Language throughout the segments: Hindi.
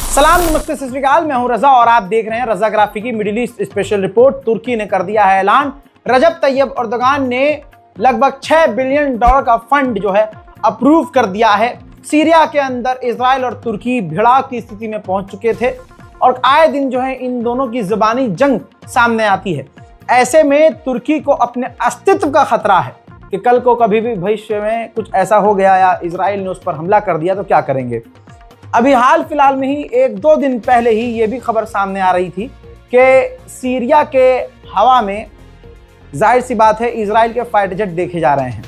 सलाम नमस्ते सत श्री अकाल, मैं हूं रजा और आप देख रहे हैं रजाग्राफी की मिडिल ईस्ट स्पेशल रिपोर्ट। तुर्की ने कर दिया है ऐलान। रजब तैयब एर्दोगान ने लगभग $6 बिलियन का फंड जो है अप्रूव कर दिया है। सीरिया के अंदर इजराइल और तुर्की भिड़ाव की स्थिति में पहुंच चुके थे और आए दिन जो है इन दोनों की ज़बानी जंग सामने आती है। ऐसे में तुर्की को अपने अस्तित्व का खतरा है कि कल को कभी भी भविष्य में कुछ ऐसा हो गया या इजराइल ने उस पर हमला कर दिया तो क्या करेंगे। अभी हाल फिलहाल में ही 1-2 दिन पहले ही ये भी खबर सामने आ रही थी कि सीरिया के हवा में जाहिर सी बात है इजराइल के फाइटर जेट देखे जा रहे हैं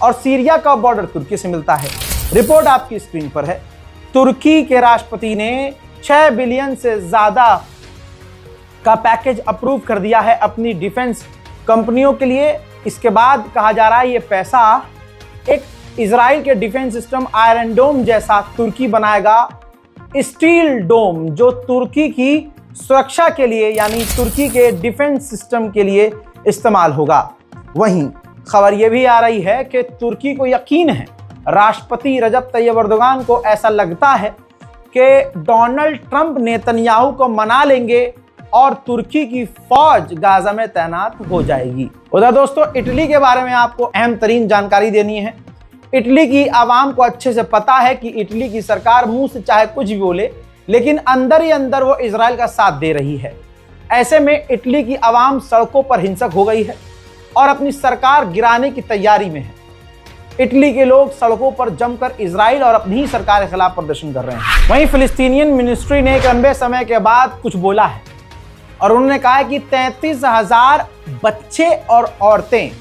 और सीरिया का बॉर्डर तुर्की से मिलता है। रिपोर्ट आपकी स्क्रीन पर है। तुर्की के राष्ट्रपति ने 6 बिलियन से ज़्यादा का पैकेज अप्रूव कर दिया है अपनी डिफेंस कंपनियों के लिए। इसके बाद कहा जा रहा है ये पैसा एक इजराइल के डिफेंस सिस्टम आयरन डोम जैसा तुर्की बनाएगा, स्टील डोम, जो तुर्की की सुरक्षा के लिए यानी तुर्की के डिफेंस सिस्टम के लिए इस्तेमाल होगा। वहीं खबर यह भी आ रही है कि तुर्की को यकीन है, राष्ट्रपति रजब तैयब एर्दोगान को ऐसा लगता है कि डोनाल्ड ट्रंप नेतन्याहू को मना लेंगे और तुर्की की फौज गाजा में तैनात हो जाएगी। उधर दोस्तों इटली के बारे में आपको अहम तरीन जानकारी देनी है। इटली की आवाम को अच्छे से पता है कि इटली की सरकार मुंह से चाहे कुछ भी बोले लेकिन अंदर ही अंदर वो इजराइल का साथ दे रही है। ऐसे में इटली की आवाम सड़कों पर हिंसक हो गई है और अपनी सरकार गिराने की तैयारी में है। इटली के लोग सड़कों पर जमकर इजराइल और अपनी ही सरकार के खिलाफ प्रदर्शन कर रहे हैं। वहीं फिलिस्तीनियन मिनिस्ट्री ने एक लंबे समय के बाद कुछ बोला है और उन्होंने कहा है कि 33,000 बच्चे और औरतें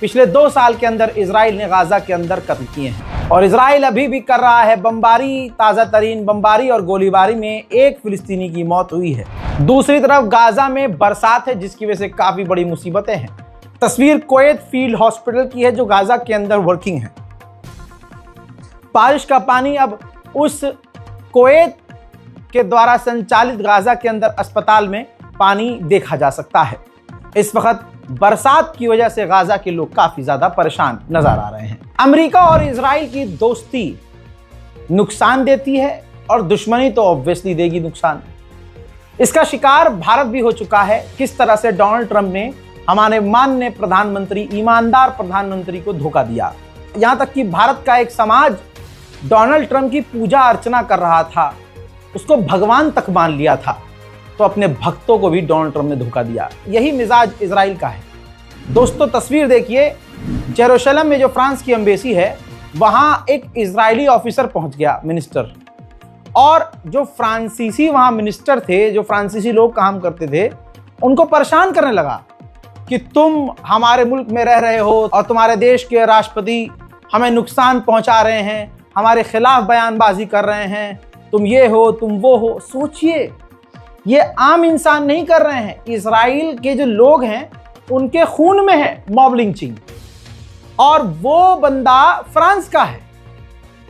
पिछले 2 साल के अंदर इजराइल ने गाजा के अंदर कत्ल किए हैं और इजराइल अभी भी कर रहा है बमबारी। ताज़ा तरीन बमबारी और गोलीबारी में एक फिलिस्तीनी की मौत हुई है। दूसरी तरफ गाजा में बरसात है जिसकी वजह से काफ़ी बड़ी मुसीबतें हैं। तस्वीर कुवैत फील्ड हॉस्पिटल की है जो गाजा के अंदर वर्किंग है। बारिश का पानी अब उस कुवैत के द्वारा संचालित गाजा के अंदर अस्पताल में पानी देखा जा सकता है। इस वक्त बरसात की वजह से गाजा के लोग काफी ज्यादा परेशान नजर आ रहे हैं। अमेरिका और इजराइल की दोस्ती नुकसान देती है और दुश्मनी तो ऑब्वियसली देगी नुकसान। इसका शिकार भारत भी हो चुका है। किस तरह से डोनाल्ड ट्रंप ने हमारे माननीय प्रधानमंत्री, ईमानदार प्रधानमंत्री को धोखा दिया। यहां तक कि भारत का एक समाज डोनाल्ड ट्रंप की पूजा अर्चना कर रहा था, उसको भगवान तक मान लिया था, तो अपने भक्तों को भी डोनाल्ड ट्रंप ने धोखा दिया। यही मिजाज इजराइल का है। दोस्तों तस्वीर देखिए, जेरूशलम में जो फ्रांस की एम्बेसी है वहां एक इजरायली ऑफिसर पहुंच गया, मिनिस्टर, और जो फ्रांसीसी वहां मिनिस्टर थे, जो फ्रांसीसी लोग काम करते थे, उनको परेशान करने लगा कि तुम हमारे मुल्क में रह रहे हो और तुम्हारे देश के राष्ट्रपति हमें नुकसान पहुंचा रहे हैं, हमारे खिलाफ बयानबाजी कर रहे हैं, तुम ये हो तुम वो हो। सोचिए, ये आम इंसान नहीं कर रहे हैं, इजराइल के जो लोग हैं उनके खून में है मॉब लिंचिंग, और वो बंदा फ्रांस का है।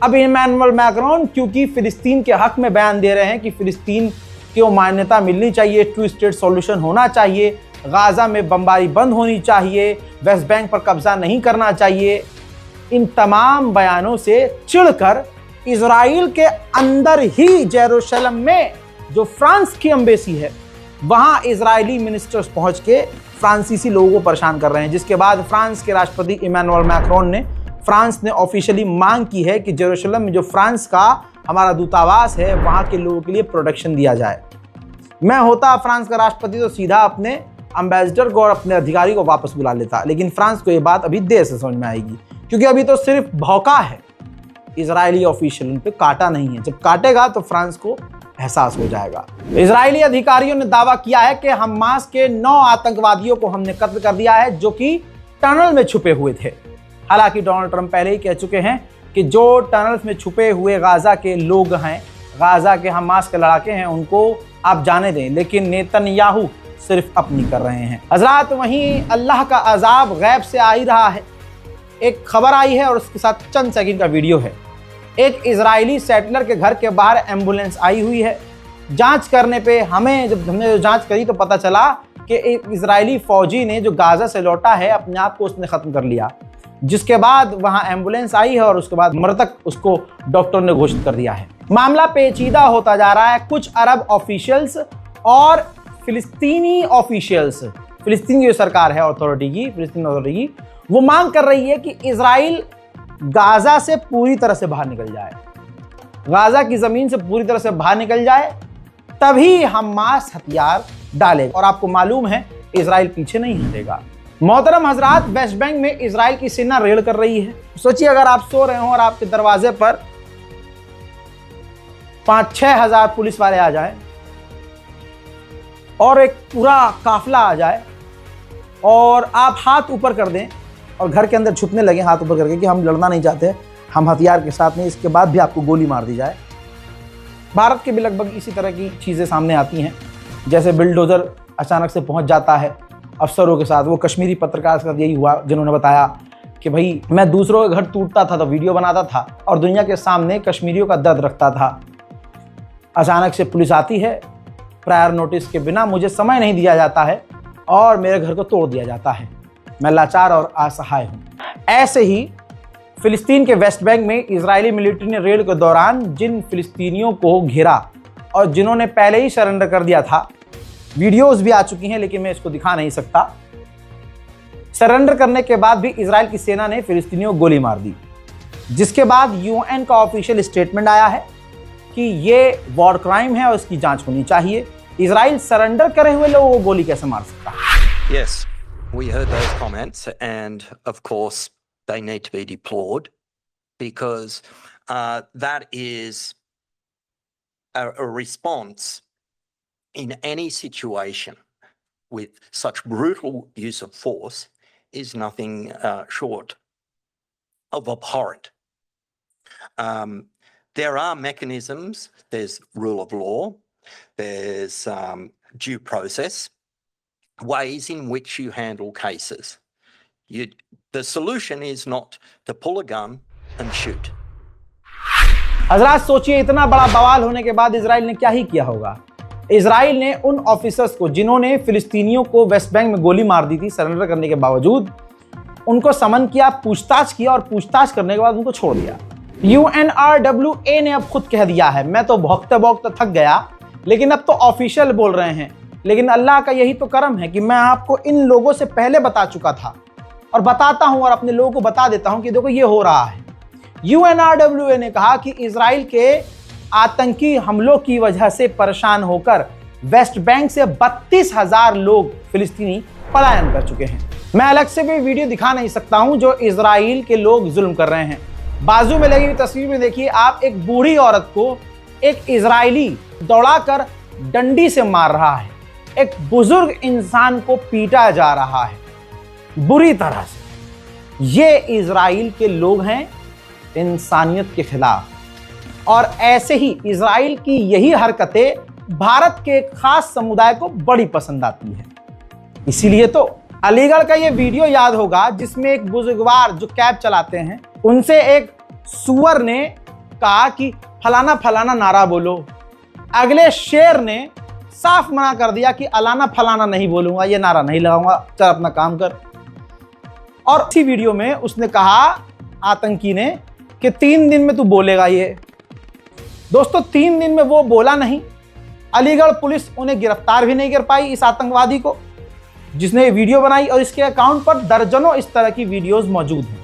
अब इमैनुअल मैक्रोन क्योंकि फिलिस्तीन के हक में बयान दे रहे हैं कि फिलिस्तीन को मान्यता मिलनी चाहिए, 2 स्टेट सॉल्यूशन होना चाहिए, गाजा में बमबारी बंद होनी चाहिए, वेस्ट बैंक पर कब्जा नहीं करना चाहिए। इन तमाम बयानों से चिढ़कर इजराइल के अंदर ही जेरूशलम में जो फ्रांस की एम्बेसी है वहां इजरायली मिनिस्टर्स पहुंच के फ्रांसीसी लोगों को परेशान कर रहे हैं। जिसके बाद फ्रांस के राष्ट्रपति इमैनुअल मैक्रोन फ्रांस ने ऑफिशियली मांग की है कि जेरूशलम में जो फ्रांस का हमारा दूतावास है वहां के लोगों के लिए प्रोटेक्शन दिया जाए। मैं होता फ्रांस का राष्ट्रपति तो सीधा अपने एम्बेसडर को और अपने अधिकारी को वापस बुला लेता, लेकिन फ्रांस को ये बात अभी देर से समझ में आएगी क्योंकि अभी तो सिर्फ भौंका है, इजरायली ऑफिशियल उन पे काटा नहीं है। जब काटेगा तो फ्रांस को एहसास हो जाएगा। इजरायली अधिकारियों ने दावा किया है कि हमास के 9 आतंकवादियों को हमने कत्ल कर दिया है जो कि टनल में छुपे हुए थे। हालांकि डोनाल्ड ट्रंप पहले ही कह चुके हैं कि जो टनल्स में छुपे हुए गाजा के लोग हैं, गाजा के हमास के लड़ाके हैं, उनको आप जाने दें, लेकिन नेतन्याहू सिर्फ अपनी कर रहे हैं। हजरात, वहीं अल्लाह का अजाब गैब से आ ही रहा है। एक खबर आई है और उसके साथ चंद सेकंड का वीडियो है। एक इजरायली सेटलर के घर के बाहर एम्बुलेंस आई हुई है। जांच करने पे हमने जांच करी तो पता चला कि एक इजरायली फौजी ने जो गाजा से लौटा है अपने आप को उसने ख़त्म कर लिया। जिसके बाद वहां एम्बुलेंस आई है और उसके बाद मृतक उसको डॉक्टर ने घोषित कर दिया है। मामला पेचीदा होता जा रहा है। कुछ अरब ऑफिशियल्स और फिलिस्तीनी ऑफिशियल्स, फिलिस्तीन की जो सरकार है अथॉरिटी की, फिलिस्तीन अथॉरिटी की, वो मांग कर रही है कि इजराइल गाजा से पूरी तरह से बाहर निकल जाए, गाजा की जमीन से पूरी तरह से बाहर निकल जाए, तभी हमास हथियार डाले। और आपको मालूम है इजराइल पीछे नहीं हटेगा। मोहतरम हजरात, वेस्ट बैंक में इजराइल की सेना रेड कर रही है। सोचिए अगर आप सो रहे हो और आपके दरवाजे पर 5-6 हजार पुलिस वाले आ जाएं और एक पूरा काफिला आ जाए और आप हाथ ऊपर कर दें और घर के अंदर छुपने लगे हाथ ऊपर करके कि हम लड़ना नहीं चाहते, हम हथियार के साथ नहीं, इसके बाद भी आपको गोली मार दी जाए। भारत के भी लगभग इसी तरह की चीज़ें सामने आती हैं। जैसे बिल्डोजर अचानक से पहुंच जाता है अफसरों के साथ। वो कश्मीरी पत्रकार के साथ यही हुआ जिन्होंने बताया कि भाई मैं दूसरों के घर टूटता था तो वीडियो बनाता था और दुनिया के सामने कश्मीरियों का दर्द रखता था। अचानक से पुलिस आती है, प्रायर नोटिस के बिना मुझे समय नहीं दिया जाता है और मेरे घर को तोड़ दिया जाता है। मैं लाचार और असहाय हूँ। ऐसे ही फिलिस्तीन के वेस्ट बैंक में इजरायली मिलिट्री ने रेड के दौरान जिन फिलिस्तीनियों को घेरा और जिन्होंने पहले ही सरेंडर कर दिया था, वीडियोस भी आ चुकी हैं लेकिन मैं इसको दिखा नहीं सकता। सरेंडर करने के बाद भी इजराइल की सेना ने फिलिस्तीनियों को गोली मार दी, जिसके बाद यूएन का ऑफिशियल स्टेटमेंट आया है कि ये वॉर क्राइम है और इसकी जांच होनी चाहिए। इजराइल सरेंडर करे हुए लोगों को गोली कैसे मार सकता है? Yes, we heard those comments and of course they need to be deplored because that is a response in any situation with such brutal use of force is nothing short of abhorrent. There are mechanisms, there's rule of law, there's due process, ways in which you handle cases. The solution is not to pull a gun and shoot. हजरात सोचिए इतना बड़ा बवाल होने के बाद इजराइल ने क्या ही किया होगा। इजराइल ने उन ऑफिसर्स को जिन्होंने फिलिस्तीनियों को वेस्ट बैंक में गोली मार दी थी सरेंडर करने के बावजूद, उनको समन किया, पूछताछ किया और पूछताछ करने के बाद उनको छोड़ दिया। UNRWA ने अब खुद कह दिया है, मैं तो भौंकते भौंकते थक गया लेकिन अब तो ऑफिशियल बोल रहे हैं। लेकिन अल्लाह का यही तो करम है कि मैं आपको इन लोगों से पहले बता चुका था और बताता हूं और अपने लोगों को बता देता हूं कि देखो ये हो रहा है। UNRWA ने कहा कि इजराइल के आतंकी हमलों की वजह से परेशान होकर वेस्ट बैंक से 32,000 लोग फिलिस्तीनी पलायन कर चुके हैं। मैं अलग से भी वीडियो दिखा नहीं सकता हूं जो इजराइल के लोग जुल्म कर रहे हैं। बाजू में लगी हुई तस्वीर में देखिए आप, एक बूढ़ी औरत को एक इजरायली दौड़ाकर डंडी से मार रहा है, एक बुजुर्ग इंसान को पीटा जा रहा है बुरी तरह से। ये इजराइल के लोग हैं इंसानियत के खिलाफ। और ऐसे ही इजराइल की यही हरकतें भारत के एक खास समुदाय को बड़ी पसंद आती है। इसीलिए तो अलीगढ़ का ये वीडियो याद होगा जिसमें एक बुजुर्गवार जो कैब चलाते हैं उनसे एक सुअर ने कहा कि फलाना फलाना नारा बोलो। अगले शेर ने साफ मना कर दिया कि अलाना फलाना नहीं बोलूंगा, ये नारा नहीं लगाऊंगा, चल अपना काम कर। और इसी वीडियो में उसने कहा आतंकी ने कि 3 दिन में तू बोलेगा ये। दोस्तों 3 दिन में वो बोला नहीं। अलीगढ़ पुलिस उन्हें गिरफ्तार भी नहीं कर पाई, इस आतंकवादी को जिसने वीडियो बनाई, और इसके अकाउंट पर दर्जनों इस तरह की वीडियोस मौजूद हैं।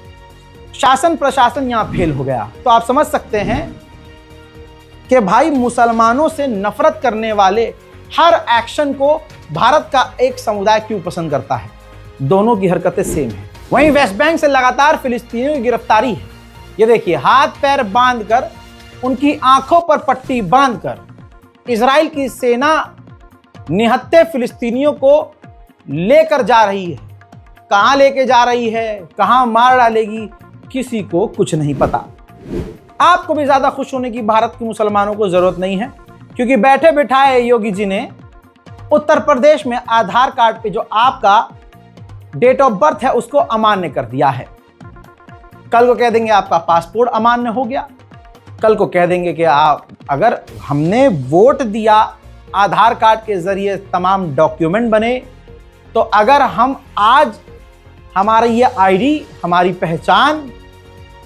शासन प्रशासन यहां फेल हो गया। तो आप समझ सकते हैं कि भाई मुसलमानों से नफरत करने वाले हर एक्शन को भारत का एक समुदाय क्यों पसंद करता है। दोनों की हरकतें सेम हैं। वहीं वेस्ट बैंक से लगातार फिलिस्तीनियों की गिरफ्तारी है। ये देखिए हाथ पैर बांधकर, उनकी आंखों पर पट्टी बांधकर इजराइल की सेना निहत्थे फिलिस्तीनियों को लेकर जा रही है। कहां लेके जा रही है, कहां मार डालेगी, किसी को कुछ नहीं पता। आपको भी ज्यादा खुश होने की भारत के मुसलमानों को जरूरत नहीं है, क्योंकि बैठे बिठाए योगी जी ने उत्तर प्रदेश में आधार कार्ड पे जो आपका डेट ऑफ बर्थ है उसको अमान्य कर दिया है। कल को कह देंगे आपका पासपोर्ट अमान्य हो गया, कल को कह देंगे कि आप, अगर हमने वोट दिया आधार कार्ड के जरिए तमाम डॉक्यूमेंट बने, तो अगर हम आज हमारा ये आईडी, हमारी पहचान,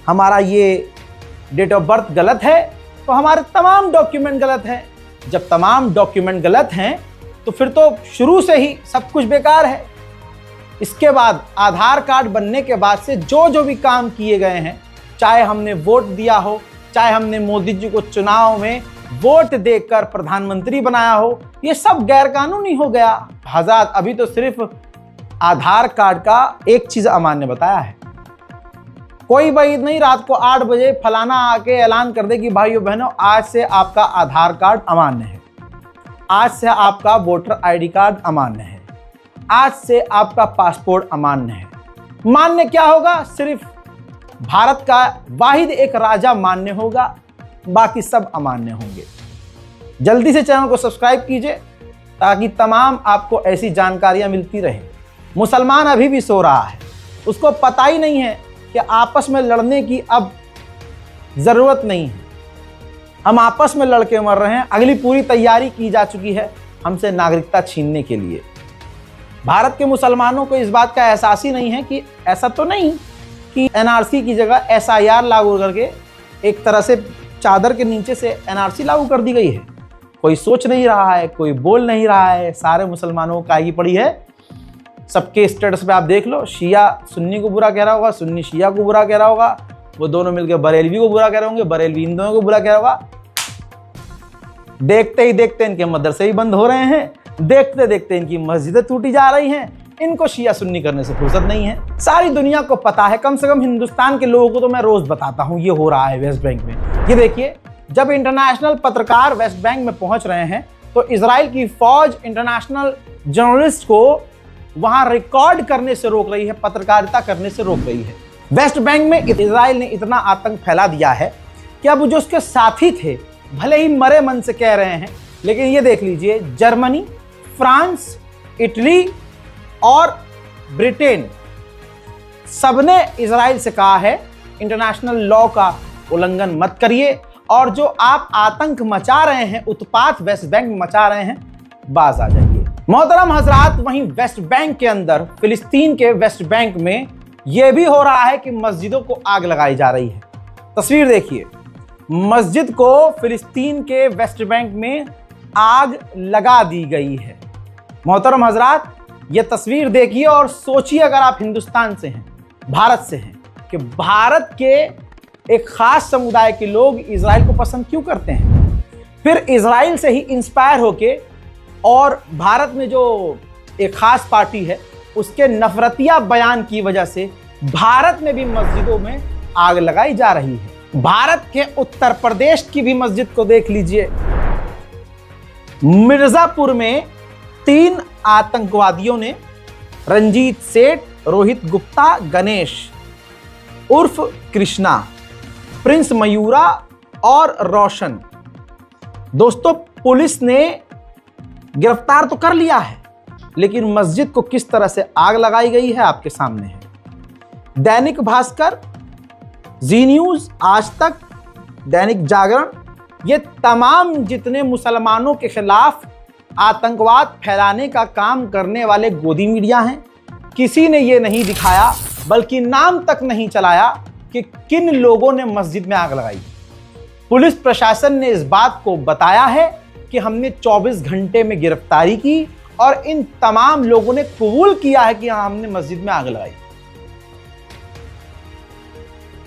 हमारा ये डेट ऑफ बर्थ गलत है तो हमारे तमाम डॉक्यूमेंट गलत हैं। जब तमाम डॉक्यूमेंट गलत हैं तो फिर तो शुरू से ही सब कुछ बेकार है। इसके बाद आधार कार्ड बनने के बाद से जो भी काम किए गए हैं, चाहे हमने वोट दिया हो, चाहे हमने मोदी जी को चुनाव में वोट देकर प्रधानमंत्री बनाया हो, ये सब गैरकानूनी हो गया। हज़रात, अभी तो सिर्फ आधार कार्ड का एक चीज अमान ने बताया है। कोई वही नहीं रात को 8 बजे फलाना आके ऐलान कर दे कि भाइयों बहनों आज से आपका आधार कार्ड अमान्य है, आज से आपका वोटर आईडी कार्ड अमान्य है, आज से आपका पासपोर्ट अमान्य है। मान्य क्या होगा? सिर्फ भारत का वाहिद एक राजा मान्य होगा, बाकी सब अमान्य होंगे। जल्दी से चैनल को सब्सक्राइब कीजिए ताकि तमाम आपको ऐसी जानकारियां मिलती रहे। मुसलमान अभी भी सो रहा है, उसको पता ही नहीं है कि आपस में लड़ने की अब जरूरत नहीं है। हम आपस में लड़के मर रहे हैं। अगली पूरी तैयारी की जा चुकी है हमसे नागरिकता छीनने के लिए। भारत के मुसलमानों को इस बात का एहसास ही नहीं है कि ऐसा तो नहीं कि एनआरसी की जगह एसआईआर लागू करके एक तरह से चादर के नीचे से एनआरसी लागू कर दी गई है। कोई सोच नहीं रहा है, कोई बोल नहीं रहा है। सारे मुसलमानों को कायगी पड़ी है। सबके स्टेटस पे आप देख लो, शिया सुन्नी को बुरा कह रहा होगा, सुन्नी शिया को बुरा कह रहा होगा, वो दोनों मिलकर बरेलवी को बुरा कह रहे होंगे, बरेलवी इन दोनों को बुरा कह रहा होगा। देखते ही देखते इनके मदरसे ही बंद हो रहे हैं, देखते देखते इनकी मस्जिदें टूटी जा रही हैं। इनको शिया सुन्नी करने से फुर्सत नहीं है। सारी दुनिया को पता है, कम से कम हिंदुस्तान के लोगों को तो मैं रोज बताता हूं ये हो रहा है वेस्ट बैंक में। ये देखिए, जब इंटरनेशनल पत्रकार वेस्ट बैंक में पहुंच रहे हैं तो इजराइल की फौज इंटरनेशनल जर्नलिस्ट को वहां रिकॉर्ड करने से रोक रही है, पत्रकारिता करने से रोक रही है। वेस्ट बैंक में इजराइल ने इतना आतंक फैला दिया है कि अब जो उसके साथी थे भले ही मरे मन से कह रहे हैं, लेकिन ये देख लीजिए, जर्मनी, फ्रांस, इटली और ब्रिटेन सबने इजराइल से कहा है इंटरनेशनल लॉ का उल्लंघन मत करिए, और जो आप आतंक मचा रहे हैं, उत्पात वेस्ट बैंक में मचा रहे हैं, बाज आ जाइए। मोहतरम हजरात, वहीं वेस्ट बैंक के अंदर, फिलिस्तीन के वेस्ट बैंक में यह भी हो रहा है कि मस्जिदों को आग लगाई जा रही है। तस्वीर देखिए, मस्जिद को फिलिस्तीन के वेस्ट बैंक में आग लगा दी गई है। मोहतरम हजरात, ये तस्वीर देखिए और सोचिए, अगर आप हिंदुस्तान से हैं, भारत से हैं, कि भारत के एक खास समुदाय के लोग इजराइल को पसंद क्यों करते हैं, फिर इजराइल से ही इंस्पायर होके और भारत में जो एक खास पार्टी है उसके नफरतिया बयान की वजह से भारत में भी मस्जिदों में आग लगाई जा रही है। भारत के उत्तर प्रदेश की भी मस्जिद को देख लीजिए। मिर्जापुर में 3 आतंकवादियों ने रंजीत सेठ, रोहित गुप्ता, गणेश उर्फ कृष्णा, प्रिंस मयूरा और रोशन, दोस्तों पुलिस ने गिरफ्तार तो कर लिया है, लेकिन मस्जिद को किस तरह से आग लगाई गई है आपके सामने है। दैनिक भास्कर, जी न्यूज, आज तक, दैनिक जागरण, ये तमाम जितने मुसलमानों के खिलाफ आतंकवाद फैलाने का काम करने वाले गोदी मीडिया हैं, किसी ने ये नहीं दिखाया, बल्कि नाम तक नहीं चलाया कि किन लोगों ने मस्जिद में आग लगाई। पुलिस प्रशासन ने इस बात को बताया है कि हमने 24 घंटे में गिरफ्तारी की और इन तमाम लोगों ने कबूल किया है कि हाँ, हमने मस्जिद में आग लगाई।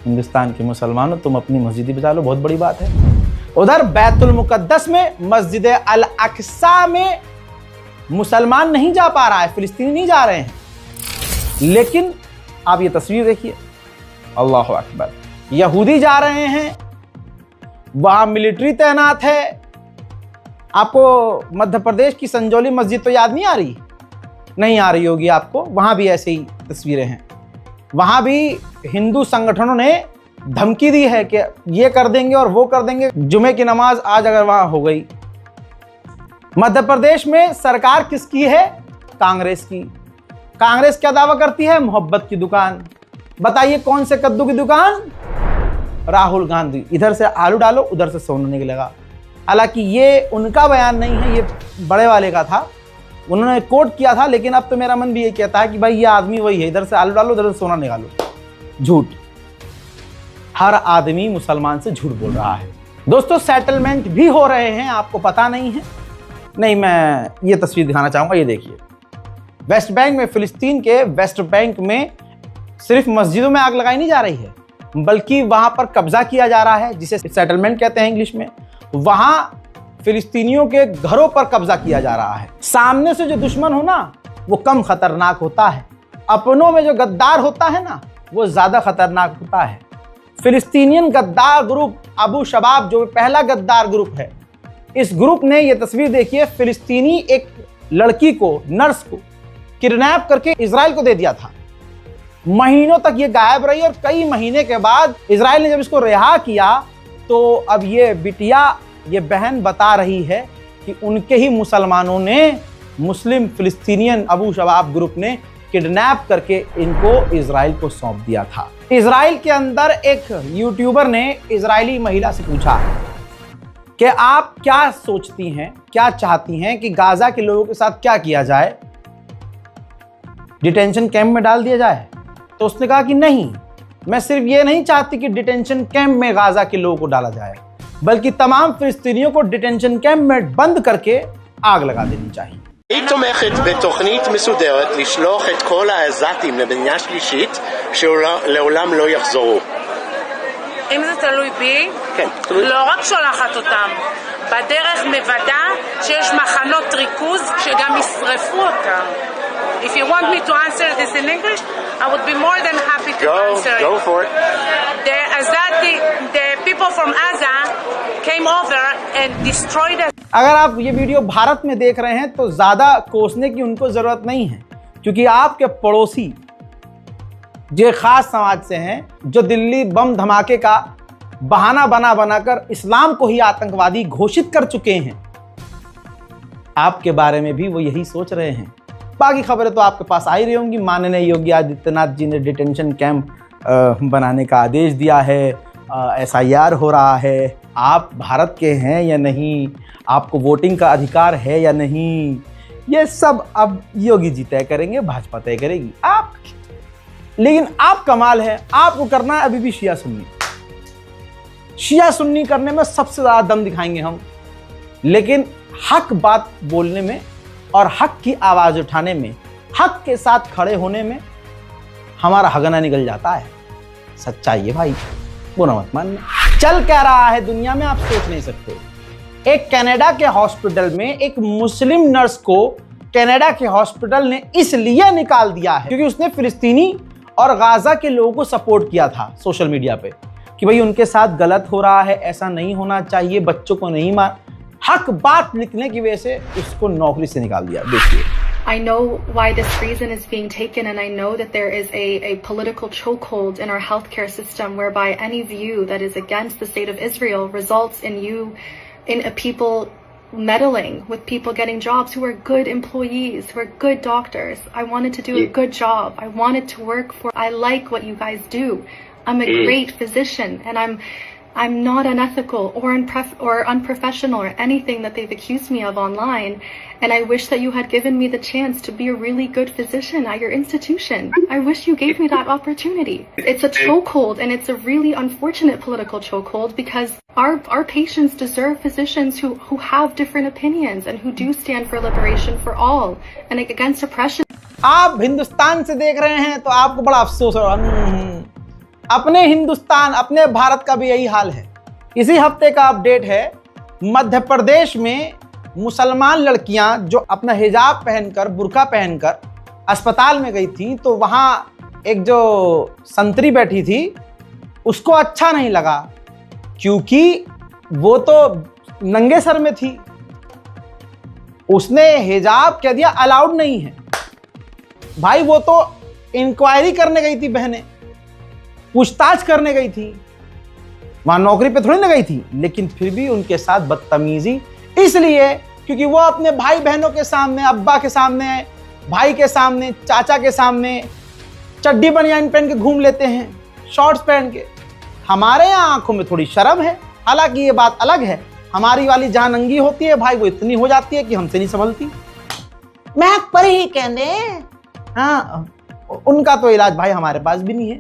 हिंदुस्तान के मुसलमानों, तुम अपनी मस्जिद ही बचा लो, बहुत बड़ी बात है। उधर बैतुल मुकद्दस में, मस्जिद अल अक्सा में मुसलमान नहीं जा पा रहा है, फिलिस्तीनी नहीं जा रहे हैं, लेकिन आप ये तस्वीर देखिए, अल्लाह अकबर, यहूदी जा रहे हैं, वहां मिलिट्री तैनात है। आपको मध्य प्रदेश की संजौली मस्जिद तो याद नहीं आ रही? नहीं आ रही होगी आपको, वहां भी ऐसे ही तस्वीरें हैं। वहां भी हिंदू संगठनों ने धमकी दी है कि ये कर देंगे और वो कर देंगे, जुमे की नमाज आज अगर वहां हो गई। मध्य प्रदेश में सरकार किसकी है? कांग्रेस की। कांग्रेस क्या दावा करती है? मोहब्बत की दुकान। बताइए कौन से कद्दू की दुकान? राहुल गांधी। इधर से आलू डालो, उधर से सोना निकलेगा। हालांकि ये उनका बयान नहीं है, ये बड़े वाले का था, उन्होंने कोट किया था, लेकिन अब तो मेरा मन भी ये कहता है कि भाई ये आदमी वही है, इधर से आलू डालो उधर से सोना निकालो। झूठ, हर आदमी मुसलमान से झूठ बोल रहा है। दोस्तों सेटलमेंट भी हो रहे हैं, आपको पता नहीं है? नहीं, मैं ये तस्वीर दिखाना चाहूंगा, ये देखिए। वेस्ट बैंक में, फिलिस्तीन के वेस्ट बैंक में सिर्फ मस्जिदों में आग लगाई नहीं जा रही है, बल्कि वहां पर कब्जा किया जा रहा है, जिसे सेटलमेंट कहते हैं इंग्लिश में। वहां फिलिस्तीनियों के घरों पर कब्जा किया जा रहा है। सामने से जो दुश्मन हो ना, वो कम खतरनाक होता है, अपनों में जो गद्दार होता है ना, वो ज्यादा खतरनाक होता है। फिलिस्तीनियन गद्दार ग्रुप अबू शबाब जो पहला गद्दार ग्रुप है, इस ग्रुप ने, ये तस्वीर देखिए, फिलिस्तीनी एक लड़की को, नर्स को किडनैप करके इजराइल को दे दिया था। महीनों तक ये गायब रही और कई महीने के बाद इजराइल ने जब इसको रिहा किया, तो अब ये बिटिया, ये बहन बता रही है कि उनके ही मुसलमानों ने, मुस्लिम फिलिस्तीनियन अबू शबाब ग्रुप ने किडनैप करके इनको इजराइल को सौंप दिया था। इजराइल के अंदर एक यूट्यूबर ने इजरायली महिला से पूछा कि आप क्या सोचती हैं, क्या चाहती हैं कि गाजा के लोगों के साथ क्या किया जाए, डिटेंशन कैंप में डाल दिया जाए? तो उसने कहा कि नहीं, मैं सिर्फ ये नहीं चाहती कि डिटेंशन कैंप में गाजा के लोगों को डाला जाए, बल्कि तमाम फिलिस्तीनियों को डिटेंशन कैंप में बंद करके आग लगा देनी चाहिए। היא תומכת בתוכנית מסודרת לשלוח את כל העזתים למדינה שלישית שלעולם לא יחזרו. אם זה תלוי בי, כן, תלוי. לא רק שולחת אותם, בדרך מוודא שיש מחנות ריכוז שגם ישרפו אותם. If you want me to answer this in English, I would be more than happy to answer it. Go for it. The people from Gaza came over and destroyed us. अगर आप ये वीडियो भारत में देख रहे हैं तो ज्यादा कोसने की उनको जरूरत नहीं है, क्योंकि आपके पड़ोसी जो खास समाज से हैं, जो दिल्ली बम धमाके का बहाना बनाकर इस्लाम को ही आतंकवादी घोषित कर चुके हैं, आपके बारे में भी वो यही सोच रहे हैं। बाकी खबरें तो आपके पास आ ही रही होंगी। माननीय योगी आदित्यनाथ जी ने डिटेंशन कैंप बनाने का आदेश दिया है, SIR हो रहा है, आप भारत के हैं या नहीं, आपको वोटिंग का अधिकार है या नहीं, ये सब अब योगी जी तय करेंगे, भाजपा तय करेगी। आप, लेकिन आप कमाल है, आपको करना है अभी भी शिया सुन्नी। शिया सुन्नी करने में सबसे ज्यादा दम दिखाएंगे हम, लेकिन हक बात बोलने में और हक की आवाज उठाने में, हक के साथ खड़े होने में हमारा हगना निकल जाता है। सच्चाई है भाई, बुरा मत मानना। चल क्या रहा है दुनिया में आप सोच नहीं सकते। एक कनाडा के हॉस्पिटल में एक मुस्लिम नर्स को कनाडा के हॉस्पिटल ने इसलिए निकाल दिया है क्योंकि उसने फिलिस्तीनी और गाजा के लोगों को सपोर्ट किया था सोशल मीडिया पे कि भाई उनके साथ गलत हो रहा है, ऐसा नहीं होना चाहिए, बच्चों को नहीं मार। हक बात लिखने की वजह से उसको नौकरी से निकाल दिया। देखिए, I know why this reason is being taken, and I know that there is a political chokehold in our healthcare system whereby any view that is against the state of Israel results in people meddling with people getting jobs who are good employees, who are good doctors. I wanted to do a good job. I wanted to work for, I like what you guys do. I'm a great physician, and I'm not unethical or unprofessional or anything that they've accused me of online. And I wish that you had given me the chance to be a really good physician at your institution. I wish you gave me that opportunity. It's a chokehold, and it's a really unfortunate political chokehold because our patients deserve physicians who have different opinions and who do stand for liberation for all and against oppression. आप हिंदुस्तान से देख रहे हैं तो आपको बड़ा अफसोस हो रहा। अपने हिंदुस्तान, अपने भारत का भी यही हाल है। इसी हफ्ते का अपडेट है, मध्य प्रदेश में मुसलमान लड़कियां जो अपना हिजाब पहनकर, बुर्का पहनकर अस्पताल में गई थी, तो वहां एक जो संतरी बैठी थी उसको अच्छा नहीं लगा क्योंकि वो तो नंगे सर में थी। उसने हिजाब कह दिया अलाउड नहीं है। भाई वो तो इंक्वायरी करने गई थी, बहनें पूछताछ करने गई थी, वहां नौकरी पे थोड़ी ना गई थी, लेकिन फिर भी उनके साथ बदतमीजी इसलिए क्योंकि वो अपने भाई बहनों के सामने, अब्बा के सामने, भाई के सामने, चाचा के सामने चड्डी बनियान पहन के घूम लेते हैं, शॉर्ट्स पहन के। हमारे यहाँ आंखों में थोड़ी शर्म है, हालांकि ये बात अलग है, हमारी वाली जहां नंगी होती है भाई वो इतनी हो जाती है कि हमसे नहीं संभलती। मैं पर ही कहने। हाँ, उनका तो इलाज भाई हमारे पास भी नहीं है।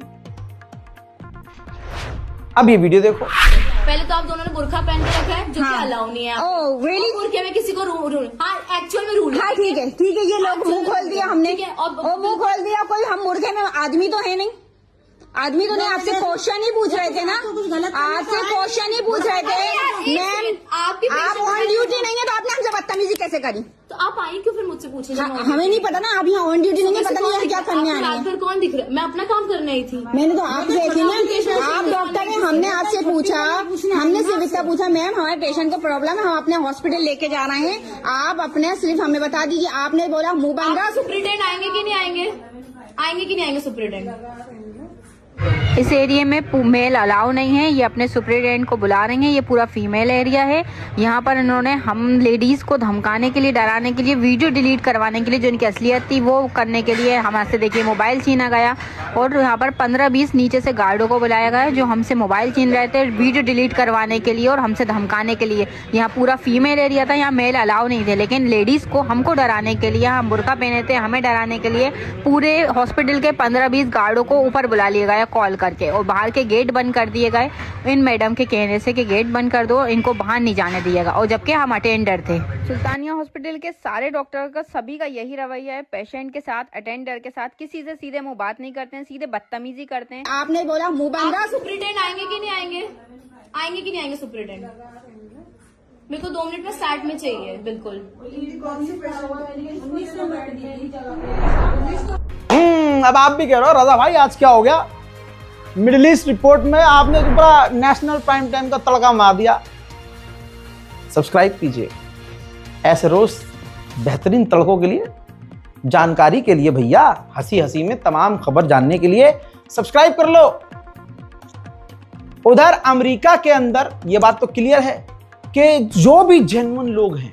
अब ये वीडियो देखो। पहले तो आप दोनों ने बुर्का पहन के रखा है जो कि अलाउ नहीं है। Oh really? बुर्के में किसी को रूल, हाँ एक्चुअल में रूल। हाँ ठीक है ठीक है, ये लोग मुंह खोल दिया हमने, और मुंह खोल दिया। कोई हम मुर्गे में आदमी तो है नहीं, आदमी तो नहीं। आपसे क्वेश्चन ही पूछ रहे थे ना, आपसे क्वेश्चन ही पूछ रहे थे मैम। आप ऑन ड्यूटी नहीं है तो आपने हमसे बदतमीजी कैसे करी? तो आप आई क्यों फिर मुझसे पूछे? हमें नहीं पता ना, आप यहाँ ऑन ड्यूटी नहीं है, पता नहीं क्या करने आए हैं। फिर कौन दिख रहा है? मैं अपना काम करने आई थी। मैंने तो आप देखी ना, आप डॉक्टर हैं, हमने आपसे पूछा, हमने सिर्फ इतना पूछा मैम हमारे पेशेंट को प्रॉब्लम है, हम अपने हॉस्पिटल लेके जा रहे हैं, आप अपने सिर्फ हमें बता दीजिए। आपने बोला मुंह बंद रहा। सुप्रिटेंडेंट आएंगे कि नहीं आएंगे? आएंगे कि नहीं आएंगे सुप्रिटेंडेंट? इस एरिया में मेल अलाउ नहीं है, ये अपने सुप्रिटेंडेंट को बुला रहे हैं। ये पूरा फीमेल एरिया है। यहाँ पर इन्होंने हम लेडीज को धमकाने के लिए, डराने के लिए, वीडियो डिलीट करवाने के लिए, जो इनकी असलियत थी वो करने के लिए हमारे देखिए मोबाइल छीना गया। और यहाँ पर 15-20 नीचे से गार्डों को बुलाया गया जो हमसे मोबाइल छीन रहे थे वीडियो डिलीट करवाने के लिए और हमसे धमकाने के लिए। यहाँ पूरा फीमेल एरिया था, यहाँ मेल अलाउ नहीं थे, लेकिन लेडीज को हमको डराने के लिए, हम बुर्का पहने थे, हमें डराने के लिए पूरे हॉस्पिटल के 15-20 गार्डों को ऊपर बुला लिया गया कॉल करके, और बाहर के गेट बंद कर दिए गए इन मैडम के कहने से कि गेट बंद कर दो, इनको बाहर नहीं जाने दिएगा। और जबकि हम अटेंडर थे। सुल्तानिया हॉस्पिटल के सारे डॉक्टर का, सभी का यही रवैया है, पेशेंट के साथ, अटेंडर के साथ किसी से सीधे मुंह बात नहीं करते हैं, सीधे बदतमीजी करते हैं। आपने बोला मुंह बंद रहा। सुप्रिटेंडेंट आएंगे कि नहीं आएंगे? आएंगे कि नहीं आएंगे सुप्रिटेंडेंट? मेरे को 2 मिनट में स्टार्ट में चाहिए बिल्कुल। अब आप भी कह रहे हो रजा भाई आज क्या हो गया? मिडिल ईस्ट रिपोर्ट में आपने तो पूरा नेशनल प्राइम टाइम का तड़का मार दिया। सब्सक्राइब कीजिए ऐसे रोज बेहतरीन तड़कों के लिए, जानकारी के लिए भैया, हंसी हंसी में तमाम खबर जानने के लिए सब्सक्राइब कर लो। उधर अमेरिका के अंदर यह बात तो क्लियर है कि जो भी जेन्युइन लोग हैं,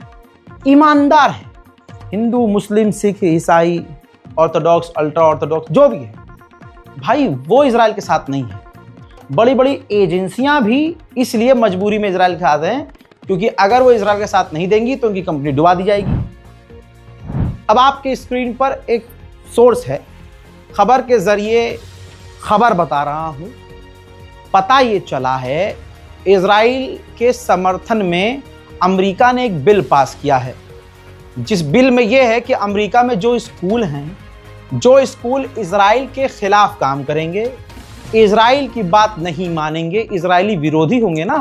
ईमानदार हैं, हिंदू, मुस्लिम, सिख, ईसाई, ऑर्थोडॉक्स, अल्ट्रा ऑर्थोडॉक्स, जो भी है भाई, वो इजराइल के साथ नहीं है। बड़ी बड़ी एजेंसियां भी इसलिए मजबूरी में इजराइल के साथ हैं क्योंकि अगर वो इजराइल के साथ नहीं देंगी तो उनकी कंपनी डुबा दी जाएगी। अब आपके स्क्रीन पर एक सोर्स है, खबर के जरिए खबर बता रहा हूं। पता ये चला है इजराइल के समर्थन में अमेरिका ने एक बिल पास किया है, जिस बिल में यह है कि अमेरिका में जो स्कूल हैं, जो स्कूल इजराइल के खिलाफ काम करेंगे, इजराइल की बात नहीं मानेंगे, इजरायली विरोधी होंगे ना,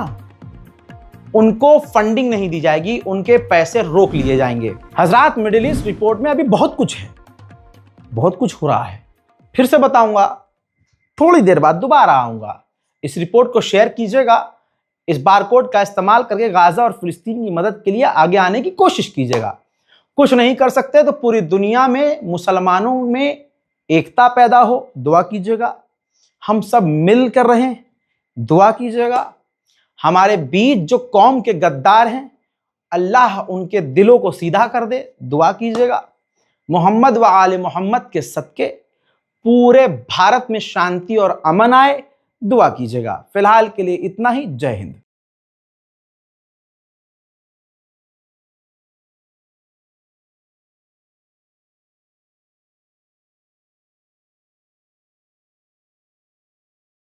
उनको फंडिंग नहीं दी जाएगी, उनके पैसे रोक लिए जाएंगे। हजरात, मिडिल ईस्ट रिपोर्ट में अभी बहुत कुछ है, बहुत कुछ हो रहा है। फिर से बताऊंगा, थोड़ी देर बाद दोबारा आऊंगा। इस रिपोर्ट को शेयर कीजिएगा, इस बारकोड का इस्तेमाल करके गाजा और फिलिस्तीन की मदद के लिए आगे आने की कोशिश कीजिएगा। कुछ नहीं कर सकते तो पूरी दुनिया में मुसलमानों में एकता पैदा हो, दुआ कीजिएगा। हम सब मिल कर रहें, दुआ कीजिएगा। हमारे बीच जो कौम के गद्दार हैं, अल्लाह उनके दिलों को सीधा कर दे, दुआ कीजिएगा। मोहम्मद व आले मोहम्मद के सदके पूरे भारत में शांति और अमन आए, दुआ कीजिएगा। फिलहाल के लिए इतना ही। जय हिंद।